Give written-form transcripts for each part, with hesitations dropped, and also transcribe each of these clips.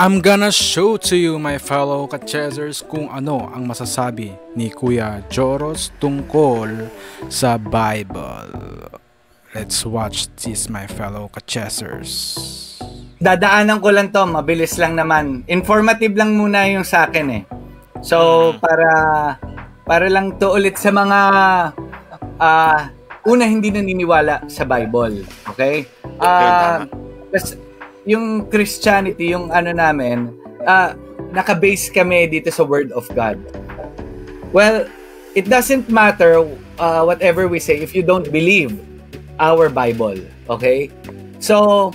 I'm gonna show to you, my fellow Kachesers, kung ano ang masasabi ni Kuya Joros tungkol sa Bible. Let's watch this, my fellow Kachesers. Dadaanan ko lang to, mabilis lang naman. Informative lang muna yung sa akin eh. So, para lang to ulit sa mga una hindi naniniwala sa Bible. Okay? Yung Christianity, yung ano namin, naka-base kami dito sa Word of God. Well, it doesn't matter whatever we say if you don't believe our Bible. Okay? So,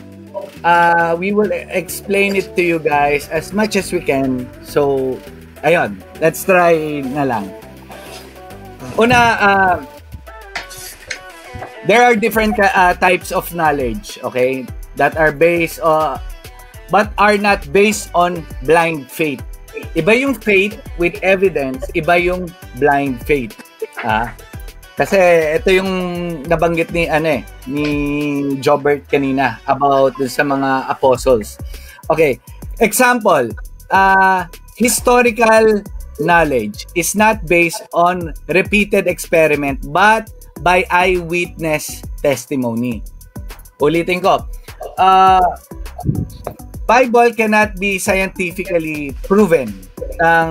we will explain it to you guys as much as we can. So, ayun, let's try na lang. Una, there are different types of knowledge, okay, that are based but are not based on blind faith. Iba yung faith with evidence, iba yung blind faith. Kasi ito yung nabanggit ni Jobert kanina about sa mga apostles. Okay, example, historical knowledge is not based on repeated experiment but by eyewitness testimony. Ulitin ko, Bible cannot be scientifically proven ng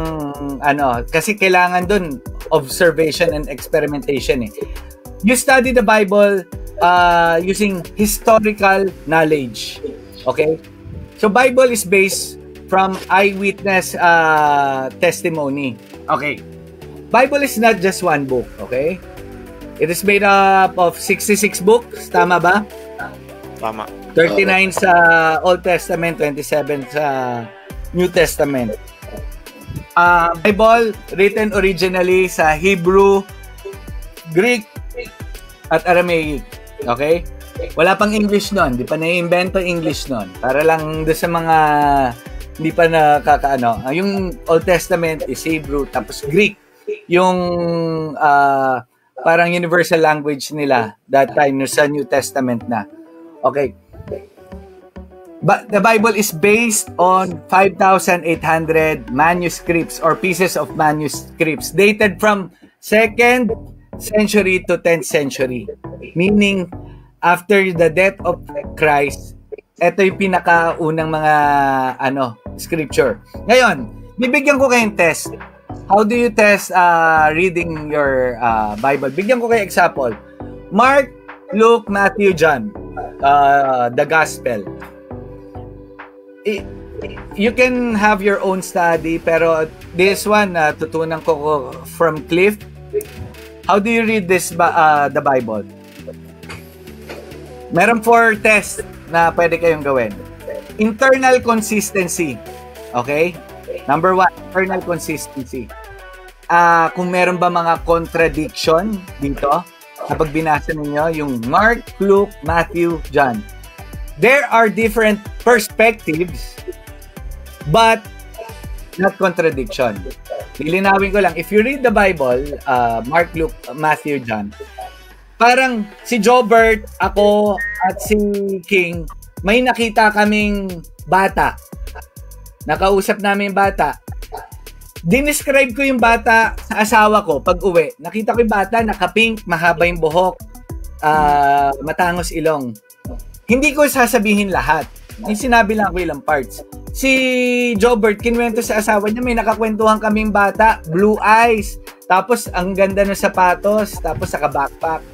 kasi kailangan dun observation and experimentation eh. You study the Bible using historical knowledge. Okay? So Bible is based from eyewitness testimony. Okay. Bible is not just one book, okay? It is made up of 66 books, tama ba? Tama. 39 sa Old Testament, 27 sa New Testament. Bible written originally sa Hebrew, Greek, at Aramaic. Okay? Wala pang English nun. Di pa na-invento English nun. Para lang doon sa mga hindi pa nakakaano. Yung Old Testament is Hebrew, tapos Greek. Yung parang universal language nila that time sa New Testament na. Okay. But the Bible is based on 5,800 manuscripts or pieces of manuscripts dated from 2nd century to 10th century. Meaning, after the death of Christ, ito yung pinakaunang mga scripture. Ngayon, bibigyan ko kayong test. How do you test reading your Bible? Bigyan ko kayo example. Mark, Luke, Matthew, John. The Gospel. You can have your own study, pero this one, tutunan ko from Cliff. How do you read this the Bible? Meron 4 tests na pwede kayong gawin. Internal consistency. Okay? Number 1, internal consistency. Kung meron ba mga contradiction dito, kapag binasa ninyo yung Mark, Luke, Matthew, John. There are different perspectives but not contradiction. Lilinawin ko lang, if you read the Bible, Mark, Luke, Matthew, John, parang si Jobert, ako, at si King, may nakita kaming bata. Nakausap namin yung bata. Dinescribe ko yung bata sa asawa ko pag uwi. Nakita ko yung bata, naka-pink, mahaba yung buhok, matangos ilong. Hindi ko sasabihin lahat. May sinabi lang ako ilang parts. Si Jobert, kinwento sa asawa niya, may nakakwentuhan kaming bata, blue eyes, tapos ang ganda ng sapatos, tapos naka-backpack.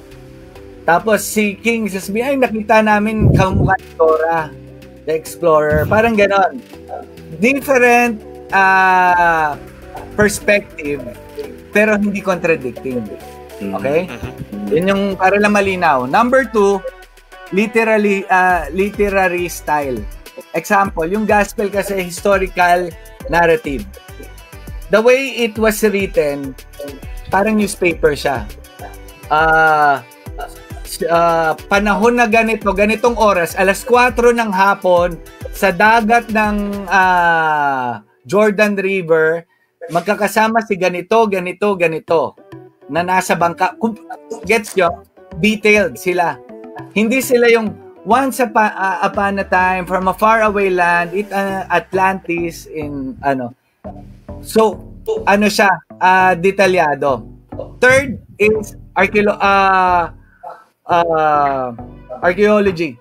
Tapos si King, sasabihin, ay nakita namin kamukha ni Dora, the Explorer. Parang ganon. Different perspective, pero hindi contradicting. Okay? Yun yung para lang malinaw. Number 2, literary style. Example, yung gospel kasi historical narrative. The way it was written, parang newspaper siya. Panahon na ganitong oras, alas 4 ng hapon, sa dagat ng Jordan River, magkakasama si ganito, na nasa bangka. Gets nyo? Detailed sila. Hindi sila yung upon a time, from a faraway land, Atlantis in So, siya, detalyado. Third is archaeology.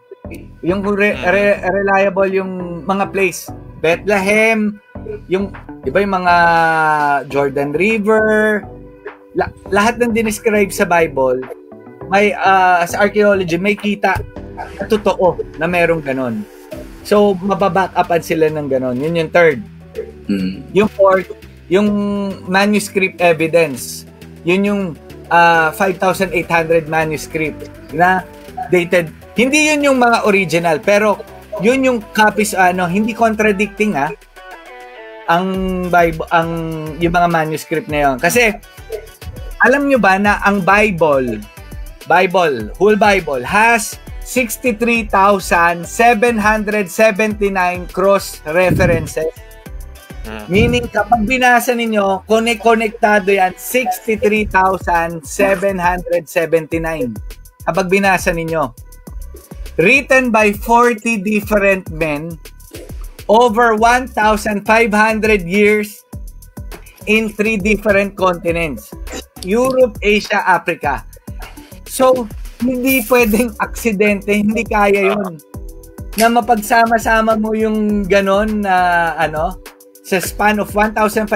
Yung reliable yung mga place. Bethlehem, yung, di ba yung mga Jordan River, lahat ng dinescribe sa Bible, may, sa archaeology, may kita na totoo na merong ganon. So, mababack upan sila ng ganon. Yun yung third. Yung fourth, yung manuscript evidence. Yun yung 5,800 manuscript na dated. Hindi yun yung mga original, pero yun yung copies, hindi contradicting ang Bible, yung mga manuscript na yun. Kasi, alam nyo ba na ang whole Bible has 63,779 cross references. Meaning, kapag binasa ninyo, konektado yan, 63,779. Kapag binasa ninyo. Written by 40 different men over 1,500 years in 3 different continents. Europe, Asia, Africa. So, hindi pwedeng aksidente, hindi kaya yun. Na mapagsama-sama mo yung ganon na sa span of 1,500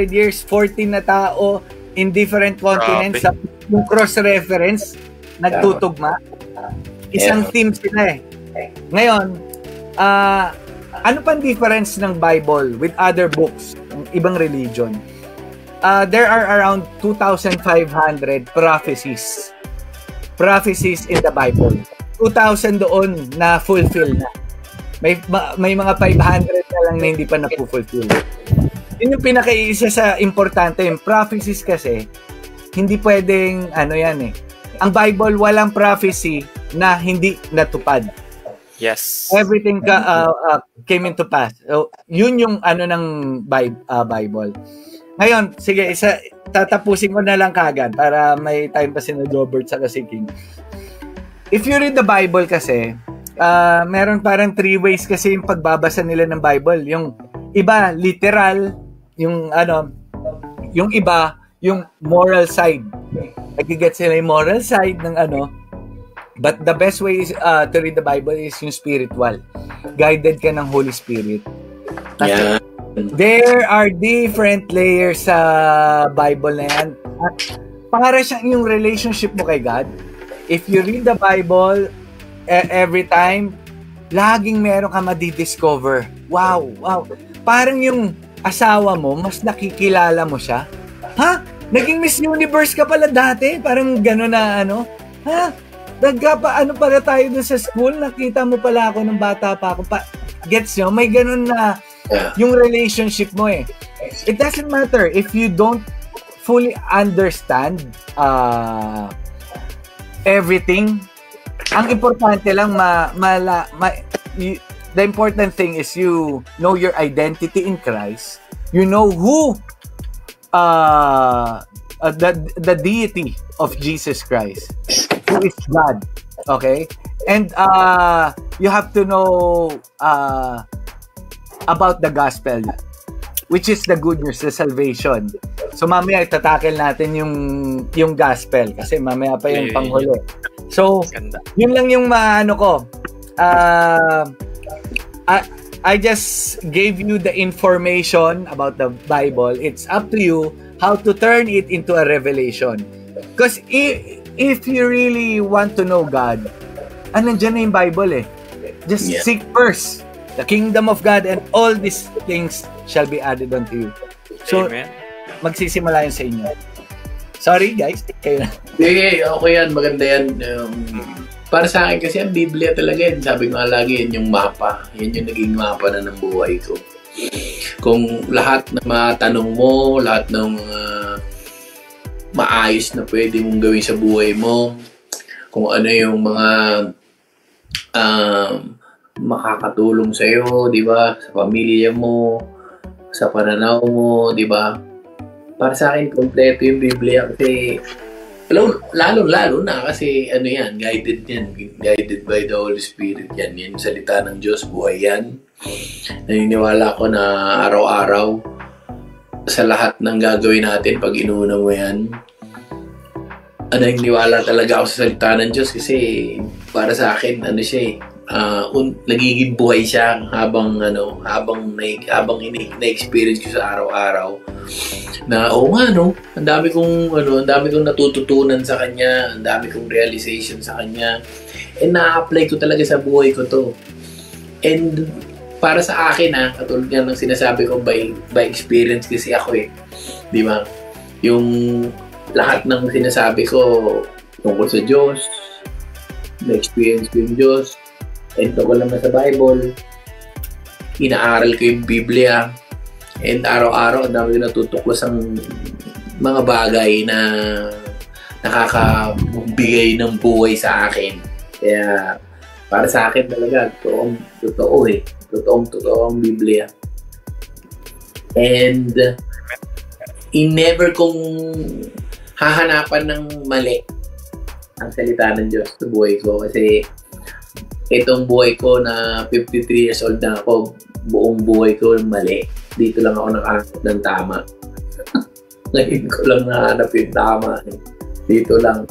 years, 14 na tao in different continents, yung cross-reference, nagtutugma. Isang team sila eh. Ngayon, ano pang difference ng Bible with other books, ng ibang religion? There are around 2,500 prophecies in the Bible. 2,000 doon na fulfill na. May mga 500 na lang na hindi pa na-fulfill. Yun yung pinaka-iisa sa importante. Yung prophecies kasi, hindi pwedeng, yan eh. Ang Bible, walang prophecy na hindi natupad. Yes. Everything came into pass. So, yun yung ng Bible. Ngayon, sige, tatapusin ko na lang kagad para may time pa si Robert sa si King. If you read the Bible kasi, meron parang 3 ways kasi yung pagbabasa nila ng Bible. Yung iba, literal. Yung yung iba, yung moral side. Nag-get sila yung moral side ng But the best way is, to read the Bible is yung spiritual. Guided ka ng Holy Spirit. Kasi there are different layers sa Bible na yan. At para siyang yung relationship mo kay God. If you read the Bible every time, laging meron ka madidiscover. Wow. Parang yung asawa mo, mas nakikilala mo siya. Ha? Naging Miss Universe ka pala dati? Parang gano'n na Ha? Pala tayo dun sa school? Nakita mo pala ako nung bata pa ako. Gets nyo? May gano'n na yung relationship mo eh. It doesn't matter if you don't fully understand everything. Ang importante lang the important thing is you know your identity in Christ. You know who the deity of Jesus Christ, who is God. Okay? And you have to know about the gospel, which is the good news, the salvation. So mamaya itatackle natin yung gospel kasi mamaya pa yung panghuli. So yun lang yung maano ko. I just gave you the information about the Bible. It's up to you how to turn it into a revelation. Because if you really want to know God, nandiyan na yung Bible eh. Just seek first the kingdom of God and all these things shall be added unto you. So, magsisimula yun sa inyo. Sorry guys, kayo na. Okay yan, maganda yan. Para sa akin kasi ang Biblia talaga yan. Sabi ko nga lagi, yan yung mapa. Yan yung naging mapa na ng buhay ko. Kung lahat ng mga tanong mo, lahat ng maayos na pwede mong gawin sa buhay mo, kung ano yung mga makakatulong sa'yo, di ba? Sa pamilya mo, sa pananaw mo, di ba? Para sa akin, kompleto yung Biblia kasi Lalo na kasi ano yan, guided by the Holy Spirit yan. Yan yung salita ng Diyos, buhay yan. Naniniwala ko na araw-araw sa lahat ng gagawin natin pag inuuna mo yan. Naniniwala talaga ako sa salita ng Diyos kasi para sa akin, ano siya nagiging buhay siya habang na-experience ko sa araw-araw na ang dami kong natututunan sa kanya, ang dami kong realization sa kanya, and na-apply ko talaga sa buhay ko to. And para sa akin katulad nga ng sinasabi ko by experience kasi ako di ba? Yung lahat ng sinasabi ko tungkol sa Diyos, na-experience ko yung Diyos, and tungkol naman sa Bible, inaaral ko yung Biblia, and araw-araw ang dami ko natutuklas ang mga bagay na nakakabigay ng buhay sa akin. Kaya para sa akin talaga, totoo ang Biblia. And never kong hahanapan ng mali ang salita ng Diyos sa buhay ko kasi itong buhay ko na 53 years old na ako, buong buhay ko mali. Dito lang ako nakahanap ng tama. Ngayon ko lang nahanap yung tama. Dito lang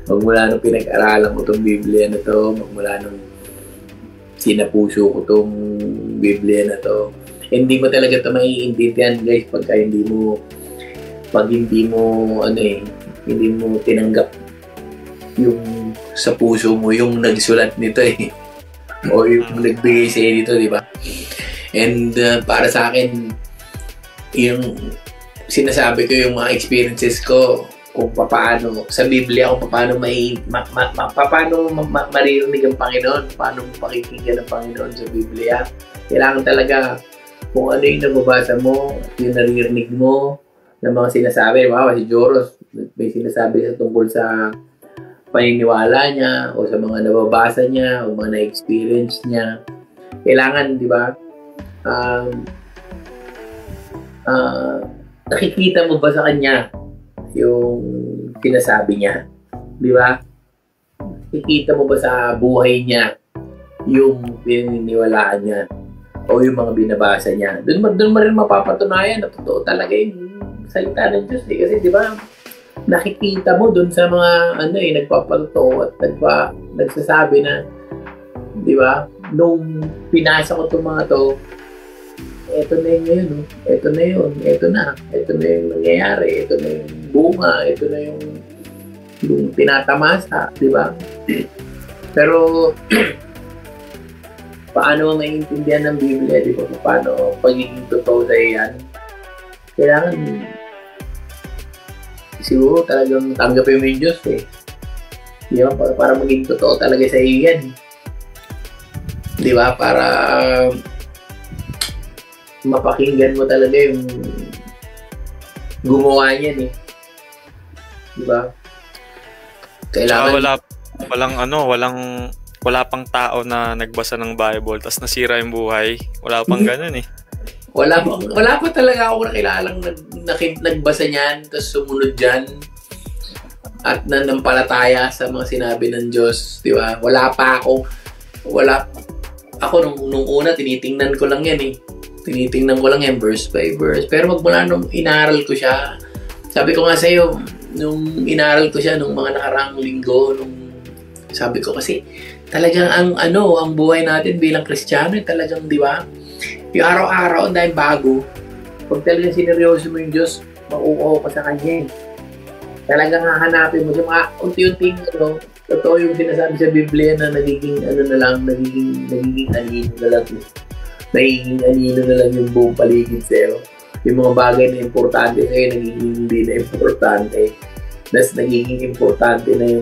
magmula nung pinag-aralan ko itong Biblia na to, magmula nung sinapuso ko itong Biblia na to. Hindi mo talaga ito maiintindihan, guys, pag hindi mo tinanggap yung sa puso mo yung nagsulat nito o yung nagbigay sa'yo dito, di ba? And para sa akin, yung sinasabi ko yung mga experiences ko kung paano sa Biblia, kung paano maririnig ang Panginoon, paano pakikinggan ng Panginoon sa Biblia. Kailangan talaga kung ano yung nababasa mo, yung naririnig mo ng mga sinasabi. Si Joros, may sinasabi sa tungkol sa paniniwala niya o sa mga nababasa niya o mga na-experience niya. Kailangan, di ba, nakikita mo ba sa kanya yung sinasabi niya? Di ba? Nakikita mo ba sa buhay niya yung pininiwalaan niya o yung mga binabasa niya? Doon mo rin mapapatunayan na totoo talaga yung salita ng Diyos. Kasi, di ba, nakikita mo dun sa mga nagpapalto at nagsasabi na, di ba, nung pinasa ko itong mga to, eto na yun ngayon, eto na yung nangyayari, eto na yung bunga, eto na yung tinatamasa, di ba? Pero paano mo maiintindihan ng Biblia, di ba? Paano pagiging totoo sa yan? Kailangan siguro talagang tanggapin mo yung Diyos Di ba? Para maging totoo talaga sa iyo yan. Di ba? Para mapakinggan mo talaga yung gumawa niyan Di ba? Kailangan wala pang tao na nagbasa ng Bible tapos nasira yung buhay. Wala pang ganun Wala pa talaga ako nakilalang nagbasa niyan, tapos sumunod dyan at nanampalataya sa mga sinabi ng Diyos, di ba? Ako nung una, tinitingnan ko lang yan Tinitingnan ko lang yan verse by verse. Pero magmula nung inaral ko siya, sabi ko nga sa'yo, nung inaral ko siya nung mga nakaraang linggo, sabi ko kasi talagang ang buhay natin bilang Kristiyano talagang, di ba? Yung araw-araw, ang dahil bago. Pag talagang sineryoso mo yung Diyos, mauuho ka sa Kanya. Talagang hahanapin mo siya. Unti-unting, totoo yung sinasabi sa Biblia na nagiging anino na lang. Nagiging anino na lang yung buong paligid sa'yo. Yung mga bagay na importante sa'yo, nagiging hindi na importante. Mas nagiging importante na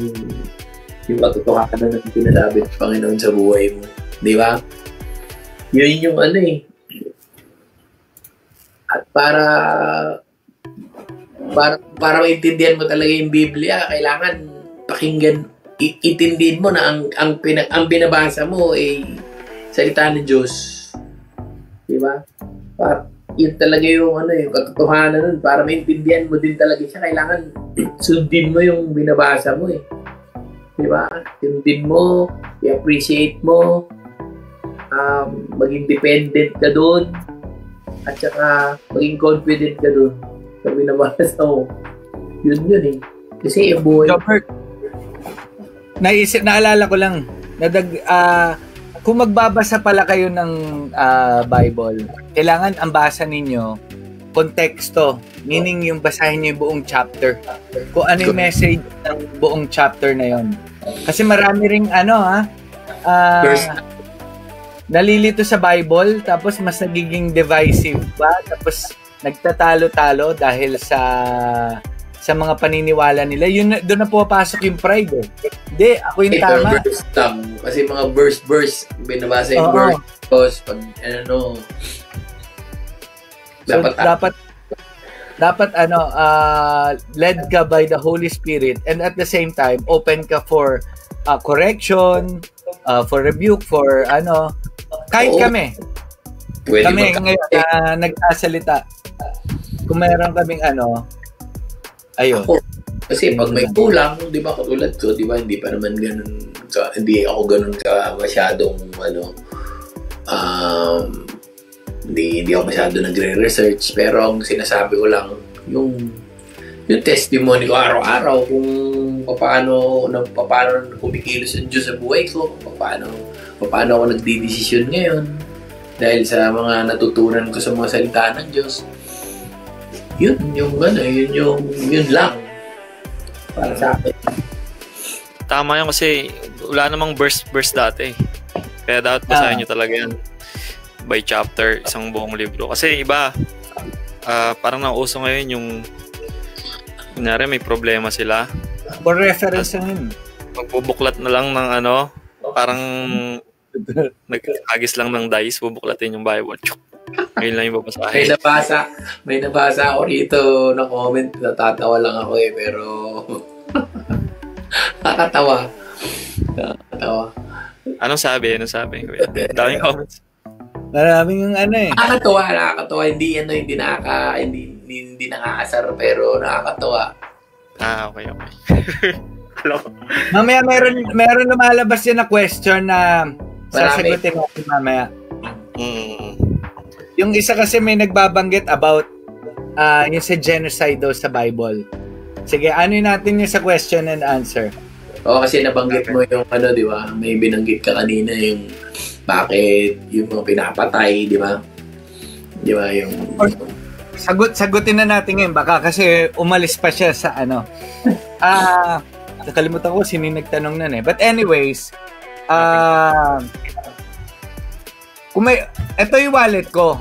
yung katotohanan na sinasabi ng Panginoon sa buhay mo. Di ba? Yun yung At para maintindihan mo talaga yung Biblia, kailangan pakinggan, itindihin mo na ang binabasa mo ay salita ng Diyos. Di ba? yun talaga yung yung katotohanan nun. Para maintindihan mo din talaga siya, kailangan sundin mo yung binabasa mo eh. Di ba? Sundin mo, i-appreciate mo, maging dependent ka doon, at saka maging confident ka doon sa binabasa mo. Yun eh. Kasi yung buhay. Robert, naalala ko lang, kung magbabasa pala kayo ng Bible, kailangan ang basa ninyo konteksto, meaning yung basahin niyo yung buong chapter. Kung ano yung message ng buong chapter na yon. Kasi marami ring nalilito sa Bible, tapos mas nagiging divisive pa, tapos nagtatalo-talo dahil sa mga paniniwala nila. Yun, doon na pumapasok yung pride eh. Hindi, ako yung tama. Verse lang. Kasi mga verse, binabasa yung verse. Tapos, pag, dapat led ka by the Holy Spirit, and at the same time, open ka for correction, for rebuke, for kahit kami. Pwede kami ngayon nagsasalita. Kung mayroon kaming ayun. Kasi pag may kulang, di ba, katulad ko, di ba, hindi pa naman ganun hindi ako ganun ka masyadong hindi ako masyado nagre-research, pero ang sinasabi ko lang yung testimony ko araw-araw kung paano kumikilos ang Diyos sa buhay ko, paano ako nagdidesisyon ngayon dahil sa mga natutunan ko sa mga salita ng Diyos. Yun lang para sa akin. Tama yun kasi wala namang verse dati. Kaya dapat basahin nyo talaga yan by chapter, isang buong libro. Kasi iba, parang nauso ngayon yung kunyari may problema sila. For reference yun. Magbubuklat na lang ng parang nag-agis lang ng dice, bubuklatin yung Bible. Ngayon lang yung babasahin. May nabasa ako rito na comment, natatawa lang ako pero nakakatawa. Anong sabi? Daming comments. Maraming Nakakatawa. Hindi nakakasar pero nakakatawa. Okay. Mamaya meron lumalabas yan na question na sasagutin natin mamaya. Yung isa kasi may nagbabanggit about yung sa genocide daw sa Bible. Sige, natin yung sa question and answer. Oo, kasi nabanggit mo yung di ba? May binanggit ka kanina yung bakit yung mga pinapatay, di ba? Di ba yung sagutin na natin ngayon baka kasi umalis pa siya sa nakalimutan ko sino nagtanong nun eh. But anyways, kung ito yung wallet ko.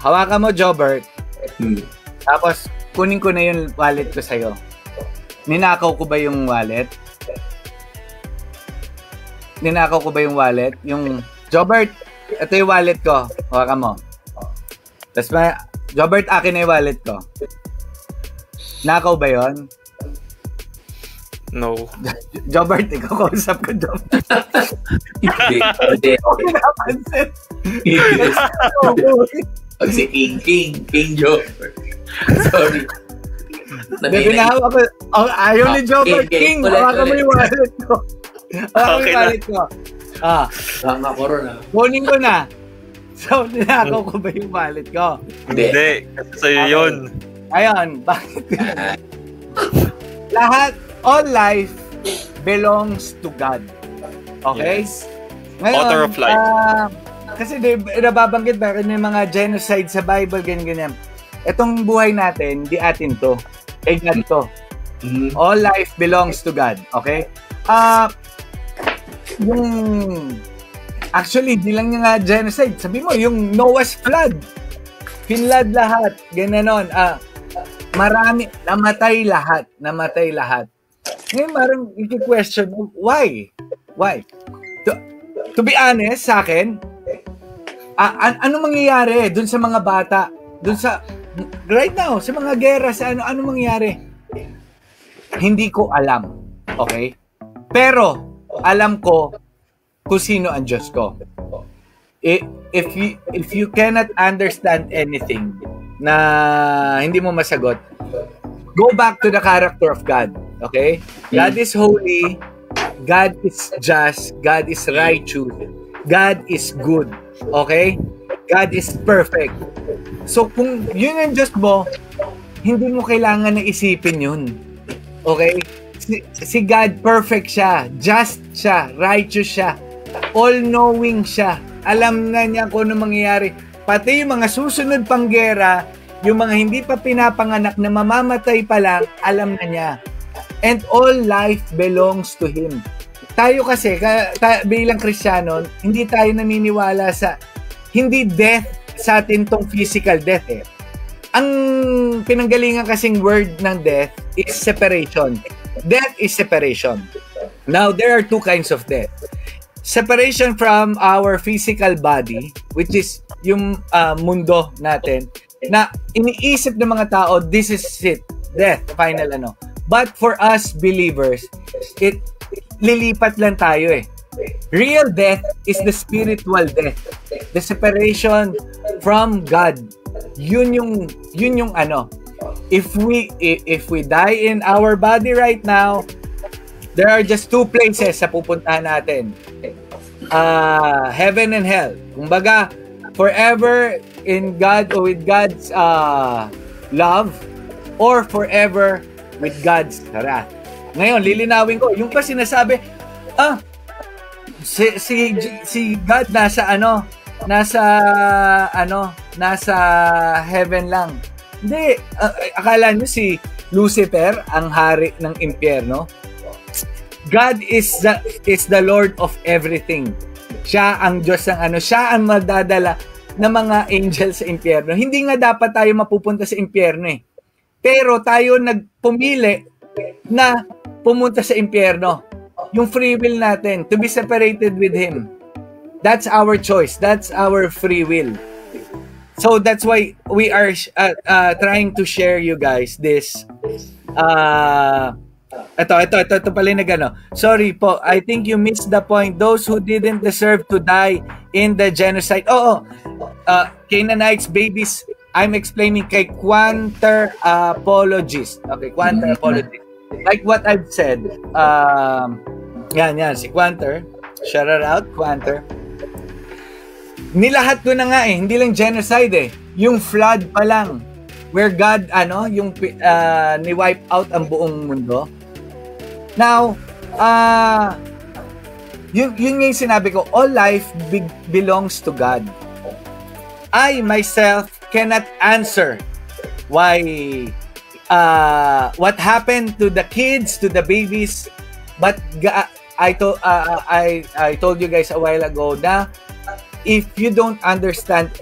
Hawakan mo, Jobert. Tapos kunin ko na yung wallet ko sa'yo. Ninakaw ko ba yung wallet? Yung Jobert, ito yung wallet ko. Hawakan mo. Tapos Jobert, akin na yung wallet ko. Nakaw ba yun? No. Jobert, ikaw kausap ko, Jobert. Hindi. Okay napansin. Pag si King Jobert. Sorry. Binahawa ko. Ayaw ni Jobert. King, hawakan mo yung wallet ko. Hawakan mo yung wallet ko. Tama ko ron Kunin ko na. So, ninakaw ko ba yung wallet ko? Hindi. Kasi sa'yo yun. Ayun. Bakit? Lahat, all life belongs to God. Okay? Yes. Ngayon, Author of life. Kasi nababanggit ba may mga genocide sa Bible, ganyan. Itong buhay natin, di atin to. Kay God to. All life belongs to God. Okay? Actually, di lang yung genocide. Sabi mo, yung Noah's flood. Finlad lahat. Gananon. Marami. Namatay lahat. Ngayon, parang i-question, why? To be honest, sa akin, ano mangyayari dun sa mga bata? Dun sa, right now, sa mga gera, sa ano mangyayari? Hindi ko alam. Okay? Pero, alam ko kung sino ang Diyos ko. if you cannot understand anything na hindi mo masagot, go back to the character of God. Okay? God is holy, God is just, God is righteous, God is good. Okay? God is perfect. So kung yun ang Diyos mo, hindi mo kailangan na isipin yun. Okay? Si God, perfect siya, just siya, righteous siya, all-knowing siya. Alam na niya kung ano mangyayari. Pati yung mga susunod pang gera, yung mga hindi pa pinapanganak na mamamatay pa lang, alam na niya. And all life belongs to Him. Tayo kasi, bilang Kristiyano, hindi tayo naniniwala sa, hindi death sa atin tong physical death eh. Ang pinanggalingan kasing word ng death is separation. Death is separation. Now, there are two kinds of death. Separation from our physical body, which is yung mundo natin, na iniisip ng mga tao, this is it, death, final ano. But for us believers, lilipat lang tayo eh. Real death is the spiritual death. The separation from God. Yun yung ano. If we die in our body right now, there are just two places sa pupuntahan natin. Heaven and hell. Kumbaga, forever in God or with God's love, or forever with God's wrath. Ngayon, lilinawin ko, yung pa sinasabi, si God nasa heaven lang. Hindi, akala nyo si Lucifer ang hari ng impyerno? God is the Lord of everything. Siya ang Diyos ng siya ang magdadala ng mga angels sa impyerno. Hindi nga dapat tayo mapupunta sa impyerno eh. Pero tayo nagpumili na pumunta sa impyerno. Yung free will natin to be separated with Him. That's our choice. That's our free will. So that's why we are trying to share you guys this ito pala yung nagano. Sorry po, I think you missed the point. Those who didn't deserve to die in the genocide. Canaanites, babies, I'm explaining kay Quanter apologist. Okay, Quanter apologist. Like what I've said, yan, si Quanter. Shout out, Quanter. Nilahat ko na nga eh, hindi lang genocide eh. Yung flood pa lang, where God, ni-wipe out ang buong mundo. Now, yun yung sinabi ko, all life belongs to God. I myself cannot answer why, what happened to the kids, to the babies, but I told you guys a while ago na if you don't understand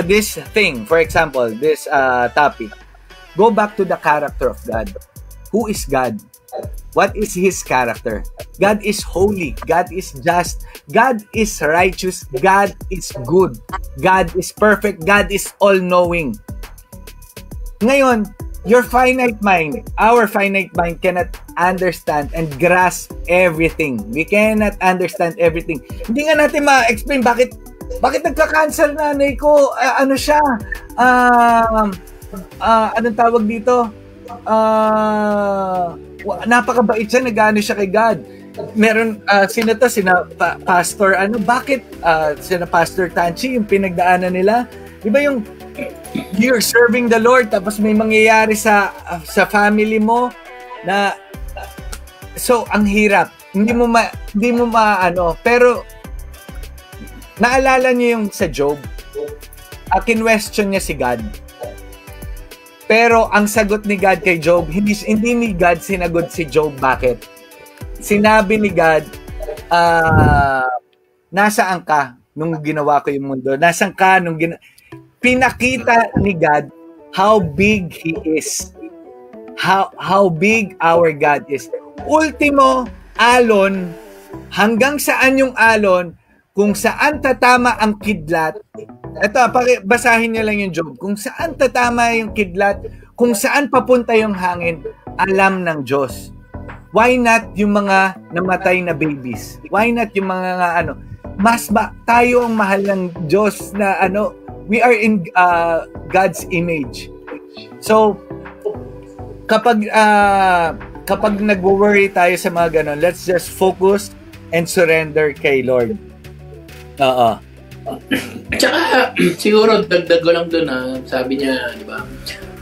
this thing, for example, this topic, go back to the character of God. Who is God? What is His character? God is holy. God is just. God is righteous. God is good. God is perfect. God is all-knowing. Ngayon, your finite mind, our finite mind cannot understand and grasp everything. We cannot understand everything. Hindi nga natin ma-explain bakit nagka-cancel nanay ko, anong tawag dito? Napakabait siya, nag-ano siya kay God. Meron, Pastor, bakit sina Pastor Tanchi, yung pinagdaanan nila, di ba yung you're serving the Lord, tapos may mangyayari sa family mo, na, so, ang hirap. Hindi mo pero, naalala niyo yung sa Job, kinwestiyon niya si God. Pero ang sagot ni God kay Job, hindi ni God sinagot si Job. Bakit? Sinabi ni God, nasaan ka nung ginawa ko yung mundo? Nasaan ka nung pinakita ni God how big He is. How big our God is. Ultimo, alon, hanggang saan yung alon, kung saan tatama ang kidlat. Ito, basahin niyo lang yung Job. Kung saan tatama yung kidlat, kung saan papunta yung hangin, alam ng Diyos. Why not yung mga namatay na babies? Why not yung mga tayo ang mahal ng Diyos na we are in God's image. So, kapag nagwo-worry tayo sa mga ganon, let's just focus and surrender kay Lord. Oo. Tsaka, siguro, dagdag ko lang doon sabi niya, di ba,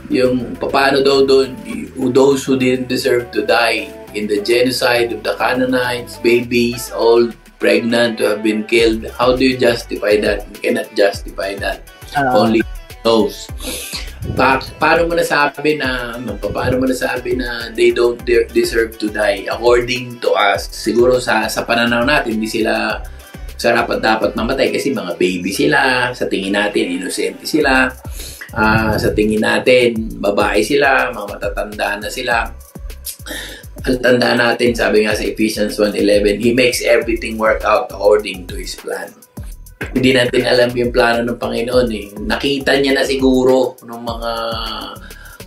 yung paano daw doon, those who didn't deserve to die in the genocide of the Canaanites, babies, all pregnant to have been killed. How do you justify that? You cannot justify that. Only knows. Paano mo nasabi na they don't deserve to die? According to us, siguro sa pananaw natin, hindi sila dapat mamatay kasi mga baby sila. Sa tingin natin, innocent sila. Sa tingin natin, babae sila, mga matatanda na sila. Ang tanda natin, sabi nga sa Ephesians 1:11, He makes everything work out according to His plan. Hindi natin alam yung plano ng Panginoon eh. Nakita niya na siguro ng mga...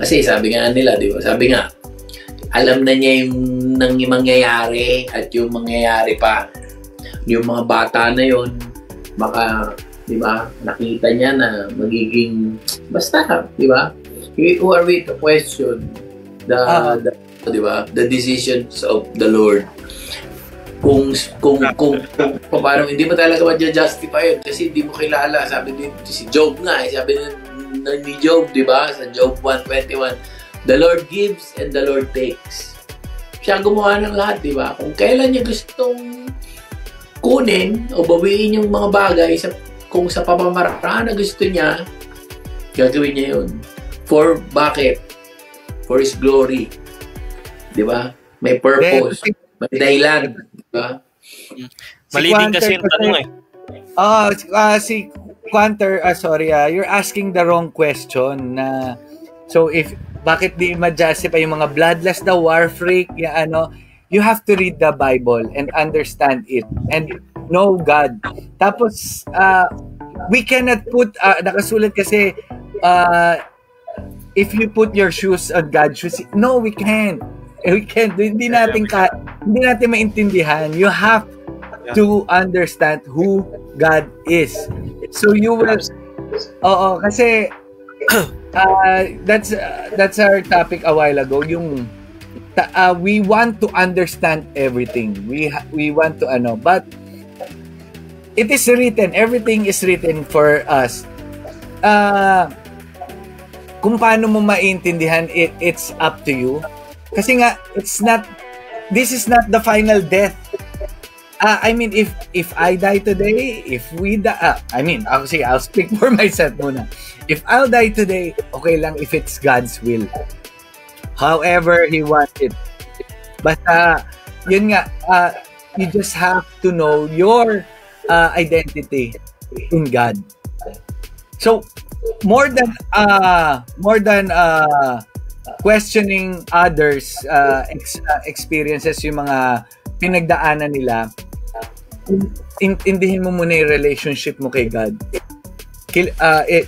Kasi sabi nga nila, di ba? Sabi nga, alam na niya yung mangyayari at yung mangyayari pa. Yung mga bata na yun, di ba? Nakita niya na magiging... Basta, di ba? Who are we to question di ba? The decisions of the Lord. Kung paano hindi mo talaga ma-justify yun kasi hindi mo kilala. Sabi din si Job nga, sabi ni Job, di ba? Sa Job 1:21, the Lord gives and the Lord takes. Siya gumawa ng lahat, di ba? Kung kailan niya gustong kunin o bawiin yung mga bagay kung sa pamamaraan na gusto niya, gagawin niya yun. Bakit? For His glory. Di ba? May purpose. May dahilan. Diba? Mali din kasi yung tanong eh. Si Quanter, you're asking the wrong question na so bakit di ma-justify yung mga bloodlust na war freak, you have to read the Bible and understand it and know God. Tapos we cannot put nakasulat kasi if you put your shoes on God's shoes, no, we can't. Hindi natin maintindihan. You have to understand who God is. So you will kasi that's our topic a while ago, yung we want to understand everything. We want to but it is written, everything is written for us. Kung paano mo maintindihan it's up to you. Kasi nga, this is not the final death. I mean, if I die today, if we die, I'll speak for myself muna. If I'll die today, okay lang if it's God's will. However He wants it. Basta, yun nga, you just have to know your identity in God. So, more than questioning others experiences, yung mga pinagdaanan nila, intindihin mo muna yung relationship mo kay God.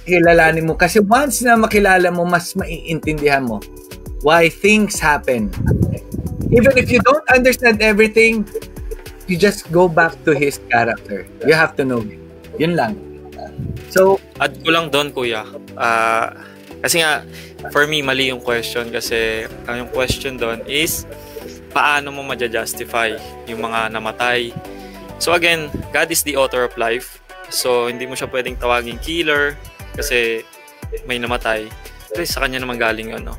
Kilalanin mo kasi once na makilala mo, mas maiintindihan mo why things happen. Even if you don't understand everything, you just go back to His character. You have to know Him. Yun lang. So, add ko lang doon, kuya. Kasi nga, for me, mali yung question kasi yung question doon is paano mo ma-justify yung mga namatay. So again, God is the author of life. So hindi mo siya pwedeng tawaging killer kasi may namatay. Kasi sa kanya naman galing yun, no?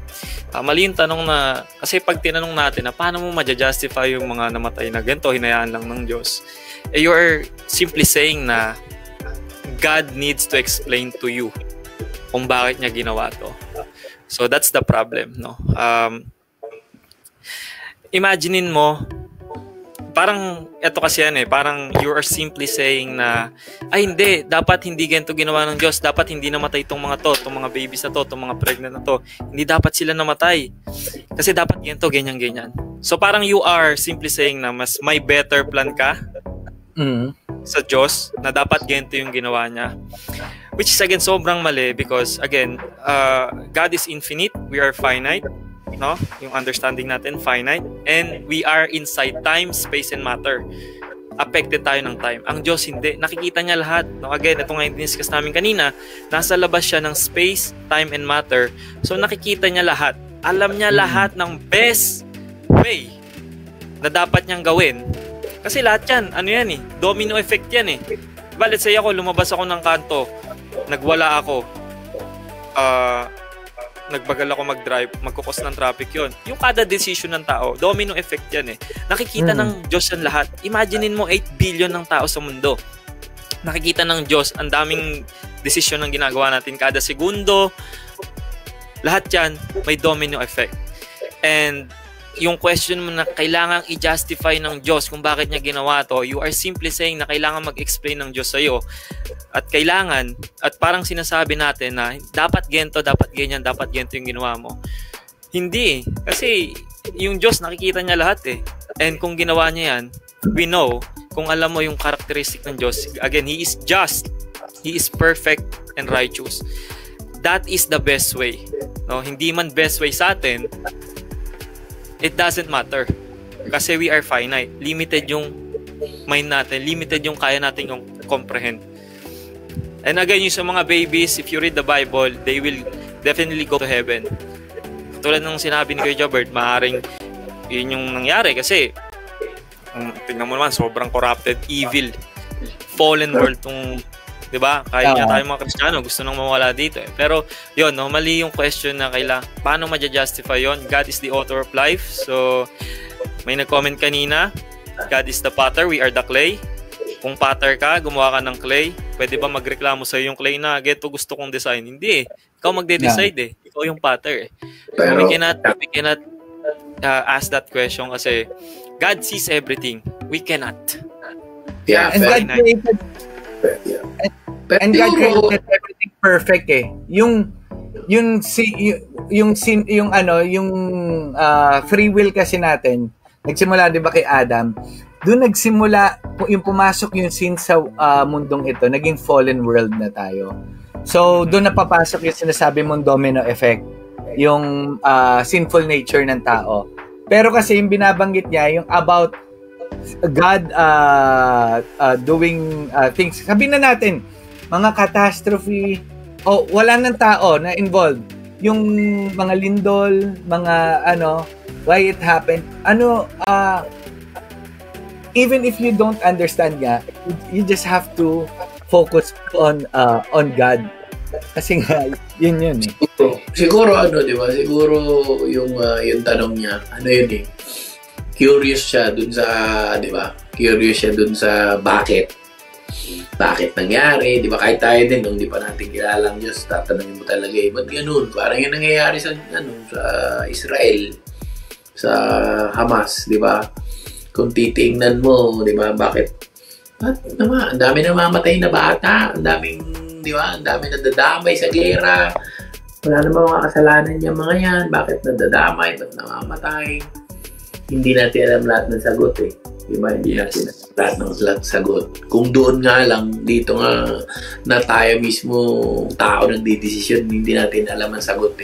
Mali yung tanong na, kasi pag tinanong natin na paano mo ma-justify yung mga namatay na ganito, hinayaan lang ng Diyos, you are simply saying na God needs to explain to you kung bakit niya ginawa to. So that's the problem, no? Imaginein mo, parang eto kasi yan parang you are simply saying na hindi, dapat hindi ganito ginawa ng Diyos, dapat hindi namatay itong mga to, itong mga babies na to, itong mga pregnant na to, hindi dapat sila namatay kasi dapat ganito, ganyan. So parang you are simply saying na mas may better plan ka sa Diyos na dapat ganito yung ginawa niya, which is again sobrang mali because again God is infinite, we are finite, no? Yung understanding natin finite, and we are inside time, space and matter. affected tayo ng time. Ang Diyos hindi. Nakikita niya lahat. No, again, ito nga yung diniscuss namin kanina, nasa labas siya ng space, time, and matter. So, nakikita niya lahat. Alam niya lahat ng best way na dapat niyang gawin. Kasi lahat yan, ano yan domino effect yan Diba, let's say ako, lumabas ako ng kanto, nagwala ako, nagbagal ako mag-drive, magkukos ng traffic yon. Yung kada decision ng tao, domino effect yan Nakikita ng Diyos yan lahat. Imaginein mo 8 billion ng tao sa mundo. Nakikita ng Diyos ang daming desisyon ng ginagawa natin kada segundo. Lahat yan may domino effect. And yung question mo na kailangang i-justify ng Diyos kung bakit niya ginawa to, you are simply saying na kailangan mag-explain ng Diyos sa'yo. At kailangan, at parang sinasabi natin na dapat ganito, dapat ganyan, dapat ganito yung ginawa mo. Hindi. Kasi yung Diyos nakikita niya lahat And kung ginawa niya yan, we know, kung alam mo yung characteristic ng Diyos, again, He is just, He is perfect and righteous. That is the best way. No, hindi man best way sa atin, it doesn't matter. Kasi we are finite. Limited yung mind natin. Limited yung kaya natin yung comprehend. And again, yung sa mga babies, if you read the Bible, they will definitely go to heaven. Tulad ng sinabi ni Kuya Jobert, maaaring yun yung nangyari. Kasi, tingnan mo naman, sobrang corrupted, evil, fallen world tong, di ba? Kahit nga tayo mga Kristiyano, gusto nang mawala dito Pero, yun, mali yung question na paano ma-justify yun? God is the author of life. So, may nag-comment kanina, God is the potter, we are the clay. Kung potter ka, gumawa ka ng clay, pwede ba magreklamo sa'yo yung clay na, geto gusto kong design? Hindi Ikaw magde-decide Ikaw yung potter Pero, we cannot ask that question kasi God sees everything. We cannot. Yeah, and God created And God created everything perfect Yung free will kasi natin, nagsimula 'di ba kay Adam? Doon nagsimula yung pumasok yung sin sa mundong ito, naging fallen world na tayo. So doon napapasok yung sinasabi mong domino effect, yung sinful nature ng tao. Pero kasi yung binabanggit niya yung about God doing things. Sabihin na natin mga catastrophe wala ng tao na involved, yung mga lindol, mga why it happened, even if you don't understand you just have to focus on God kasi nga yun siguro di ba, siguro yung tanong niya curious siya dun sa, di ba, curious siya dun sa bakit nangyari, di ba? Kahit tayo din, nung di pa natin kilalang Diyos, tatanungin mo talaga ba't ganun? Parang yung nangyayari sa Israel, sa Hamas, di ba? Kung titingnan mo, di ba, bakit? Ang dami namamatay na bata, ang daming, di ba, ang dami nadadamay sa gera, wala namang mga kasalanan niya mga yan, bakit nadadamay, ba't namamatay? Hindi natin alam lahat ng sagot Diba? Hindi natin lahat ng sagot. Kung doon nga lang, dito nga na tayo mismo, tao nagdidesisyon, hindi natin alam ang sagot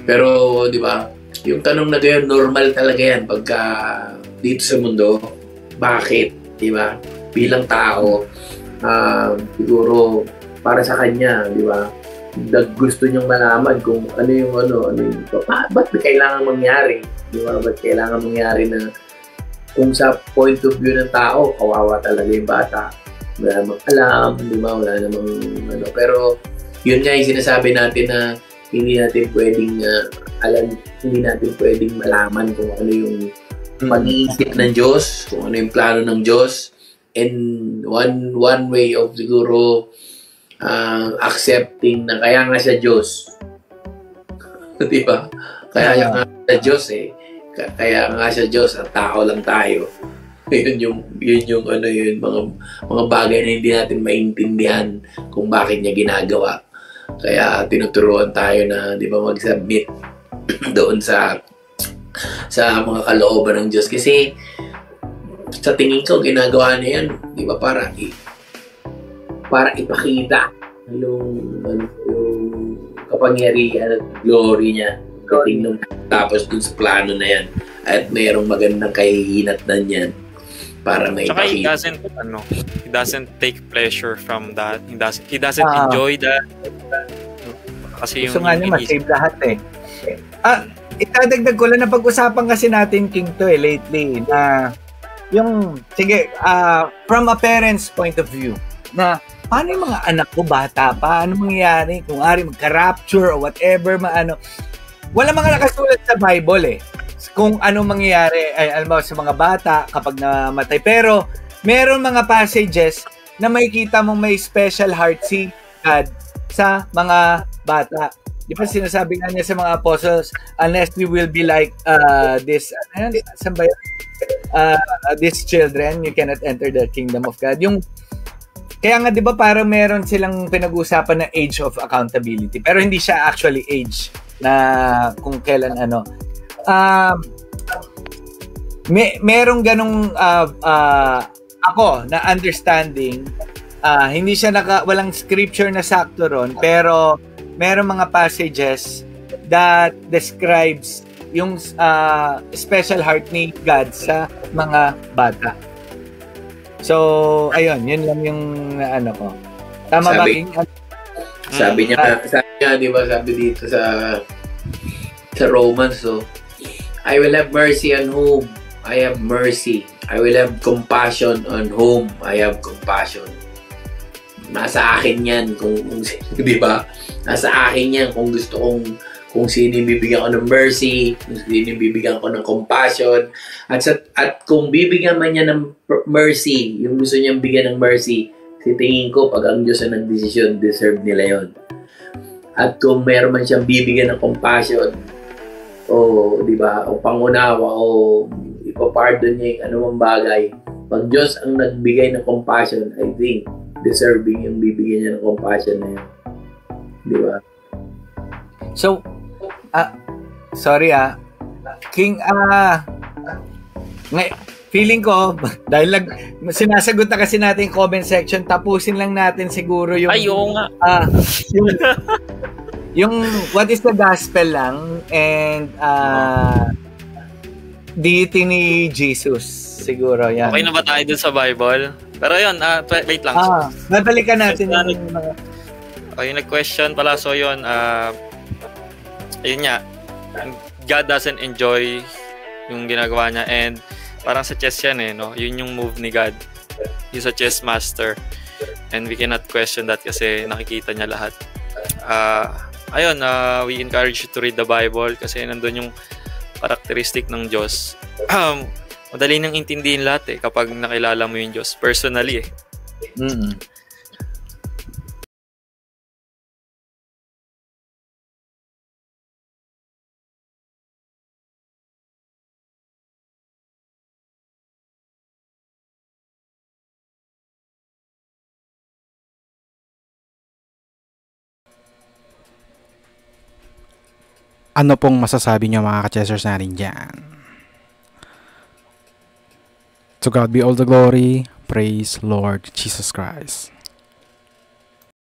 Pero, di ba, yung tanong na gayon, normal talaga yan pagka dito sa mundo, bakit? Di ba? Bilang tao, siguro, para sa kanya, di ba, gusto niyang malaman kung ano yung ba't kailangan mangyari? Di ba? Ba't kailangan mangyari na kung sa point of view ng tao, kawawa talaga yung bata. Wala namang alam, di ba? Wala namang Pero, yun nga yung sinasabi natin na hindi natin pwedeng hindi natin pwedeng malaman kung ano yung pag-iisip ng Diyos, kung ano yung plano ng Diyos. And one way of siguro accepting na kaya nga siya Diyos. Di ba? Kaya nga siya Diyos Kaya nga siya Diyos, at tao lang tayo. Yun yung mga bagay na hindi natin maintindihan kung bakit niya ginagawa. Kaya tinuturuan tayo na, di ba, mag-submit doon sa mga kalooban ng Diyos. Kasi sa tingin ko, ginagawa niya yan, di ba, para ipakita yung kapangyarihan at glory niya. Tapos dun sa plano na yan at mayroong magandang kahihinatnan yan. para may Tsaka he doesn't take pleasure from that. He doesn't enjoy that. Kasi gusto nga niya ma-save lahat eh. Itadagdag ko lang na pag-usapan kasi natin King to lately na yung, sige, from a parent's point of view, na paano yung mga anak ko bata pa? Ano mangyayari kung ari magka-rapture or whatever, wala mga nakasulat sa Bible eh. Kung ano mangyayari, alam mo, sa mga bata kapag namatay. Pero, meron mga passages na makikita mong may special heart si God sa mga bata. Di ba sinasabi nga niya sa mga apostles, unless we will be like these children, you cannot enter the kingdom of God. Kaya nga di ba parang meron silang pinag-uusapan na age of accountability, pero hindi siya actually age na kung kailan merong ganong ako na understanding. Hindi siya walang scripture na sakto ron, pero merong mga passages that describes yung special heart ni God sa mga bata. So, ayun, yun lang yung ko. Tama ba? Sabi niya, di ba, sabi dito sa Romans, I will have mercy on whom I have mercy. I will have compassion on whom I have compassion. Nasa akin yan kung di ba? Nasa akin yan kung gusto kung sino yung bibigyan ko ng mercy, kung sino yung bibigyan ko ng compassion, at kung bibigyan man niya ng mercy, yung gusto niyang bigyan ng mercy, tingin ko pag ang Diyos ang nagdesisyon, deserve nila yon. At kung meron man siyang bibigyan ng compassion, o di ba, o pangunawa, o ipapardon niya yung anumang bagay, pag Diyos ang nagbigay ng compassion, I think deserving yung bibigyan niya ng compassion na yun. Di ba? So, sorry King, feeling ko, dahil sinasagot na kasi natin yung comment section, tapusin lang natin siguro yung... Ayaw nga. yung what is the gospel lang, and deity ni Jesus, siguro yan. Okay na ba tayo dun sa Bible? Pero yun, wait lang. Babalikan natin yung nag-question pala, so yun, ayun nga, God doesn't enjoy yung ginagawa niya, and parang sa chess yan no? Yun yung move ni God. He's a chess master, and we cannot question that kasi nakikita niya lahat. Ayun, we encourage you to read the Bible kasi nandun yung characteristic ng Diyos. Madali nang intindihin lahat kapag nakilala mo yung Diyos personally Ano pong masasabi niyo mga ka-chessers natin dyan? To God be all the glory. Praise Lord Jesus Christ.